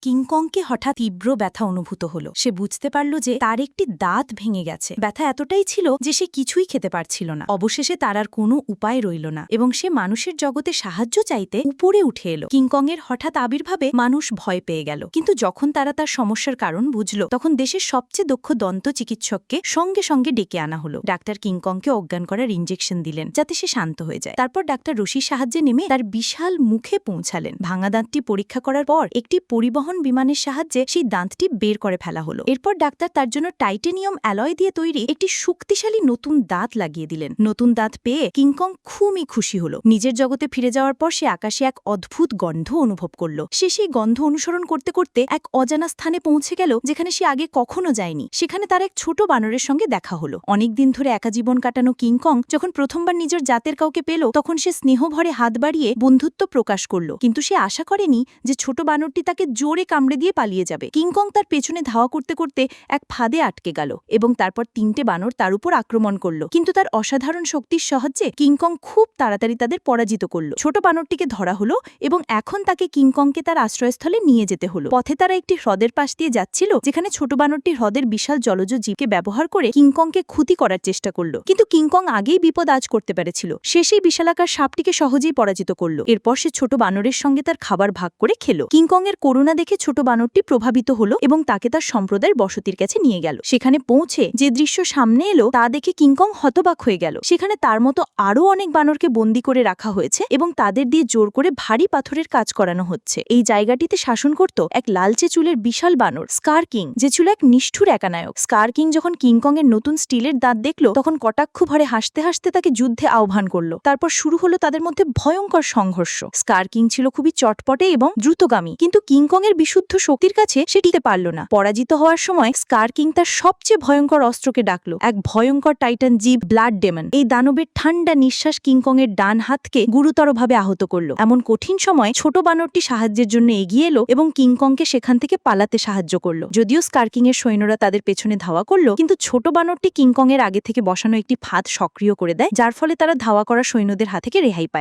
কিংকংকে হঠাৎ তীব্র ব্যথা অনুভূত হল। সে বুঝতে পারল যে তার একটি দাঁত ভেঙে গেছে। ব্যথা এতটাই ছিল যে সে কিছুই খেতে পারছিল না। অবশেষে তার আর কোনো উপায় রইল না এবং সে মানুষের জগতে সাহায্য চাইতে উপরে উঠে এলো। কিংকংয়ের হঠাৎ আবির্ভাবে মানুষ ভয় পেয়ে গেল, কিন্তু যখন তারা তার সমস্যার কারণ বুঝল তখন দেশের সবচেয়ে দক্ষ দন্ত চিকিৎসককে সঙ্গে সঙ্গে ডেকে আনা হলো। ডাক্তার কিংকংকে অজ্ঞান করার ইঞ্জেকশন দিলেন যাতে সে শান্ত হয়ে যায়। তারপর ডাক্তার রশির সাহায্যে নেমে তার বিশাল মুখে পৌঁছালেন। ভাঙা দাঁতটি পরীক্ষা করার পর একটি পরিবহন বিমানের সাহায্যে সেই দাঁতটি বের করে ফেলা হলো। এরপর ডাক্তার তার জন্য টাইটেনিয়াম অ্যালয় দিয়ে তৈরি একটি শক্তিশালী নতুন দাঁত লাগিয়ে দিলেন। নতুন দাঁত পেয়ে কিংকং খুবই খুশি হলো। নিজের জগতে ফিরে যাওয়ার পর সে আকাশে এক অদ্ভুত গন্ধ অনুভব করল। সে সেই গন্ধ অনুসরণ করতে করতে এক অজানা স্থানে পৌঁছে গেল যেখানে সে আগে কখনো যায়নি। সেখানে তার এক ছোট বানরের সঙ্গে দেখা হলো। অনেকদিন ধরে একা জীবন কাটানো কিংকং যখন প্রথমবার নিজের জাতের কাউকে পেল তখন সে স্নেহভরে হাত বাড়িয়ে বন্ধুত্ব প্রকাশ করল, কিন্তু সে আশা করেনি যে ছোট বানরটি তাকে জোরে কামড়ে দিয়ে পালিয়ে যাবে। কিংকং তার পেছনে ধাওয়া করতে করতে এক ফাঁদে আটকে গেল এবং তারপর তিনটে বানর তার উপর আক্রমণ করল, কিন্তু তার অসাধারণ শক্তির সাহায্যে কিংকং খুব তাড়াতাড়ি তাদের পরাজিত করল। ছোট বানরটিকে ধরা হলো এবং এখন তাকে কিংকংকে তার আশ্রয়স্থলে নিয়ে যেতে হলো। পথে তারা একটি হ্রদের পাশ দিয়ে যাচ্ছিল যেখানে ছোট বানরটি হ্রদের বিশাল জলজ জীবকে ব্যবহার করে কিংকংকে ক্ষতি করার চেষ্টা করল, কিন্তু কিংকং আগেই বিপদ আজ করতে পেরেছিল। সে সেই বিশালাকার সাপটিকে সহজেই পরাজিত করল। এরপর সে ছোট বানরের সঙ্গে তার খাবার ভাগ করে খেল। কিংকং এর করুণা দেখে ছোট বানরটি প্রভাবিত হলো এবং তাকে তার সম্প্রদায়ের বসতির কাছে নিয়ে গেল। সেখানে পৌঁছে যে দৃশ্য সামনে এলো তা দেখে কিংকং হতবাক হয়ে গেল। সেখানে তার মতো আরও অনেক বানরকে বন্দী করে রাখা হয়েছে এবং তাদের দিয়ে জোর করে ভারী পাথরের কাজ করানো হচ্ছে। এই জায়গাটিতে শাসন করত এক লালচে চুলের বিশাল বানর স্কার কিং, যে ছিল এক নিষ্ঠুর একানায়ক। স্কার কিং যখন কিংকং এর নতুন স্টিলের দাঁত দেখল তখন কটাক্ষ ভরে হাসতে হাসতে তাকে যুদ্ধে আহ্বান করল। তারপর শুরু হলো তাদের মধ্যে ভয়ঙ্কর সংঘর্ষ। স্কার কিং ছিল খুবই চটপটে এবং দ্রুতগামী, কিন্তু কিংকং এর বিশুদ্ধ শক্তির কাছে সে টিকতে পারল না। পরাজিত হওয়ার সময় স্কার কিং তার সবচেয়ে ভয়ঙ্কর অস্ত্রকে ডাকল, এক ভয়ঙ্কর টাইটান জীব ব্লাড ডেমন। এই দানবের ঠান্ডা নিঃশ্বাস কিংকং এর ডান হাতকে গুরুতরভাবে আহত করল। এমন কঠিন সময় ছোট বানরটি সাহায্যের জন্য এগিয়ে এলো এবং কিংকংকে সেখান থেকে পালাতে সাহায্য করল। যদিও স্কার কিং এর সৈন্যরা তাদের পেছনে ধাওয়া করলো, কিন্তু ছোট বানরটি কিংকং এর আগে থেকে বসানো একটি ফাঁদ সক্রিয় করে দেয়, যার ফলে তারা ধাওয়া করা সৈন্যদের হাত থেকে রেহাই পায়।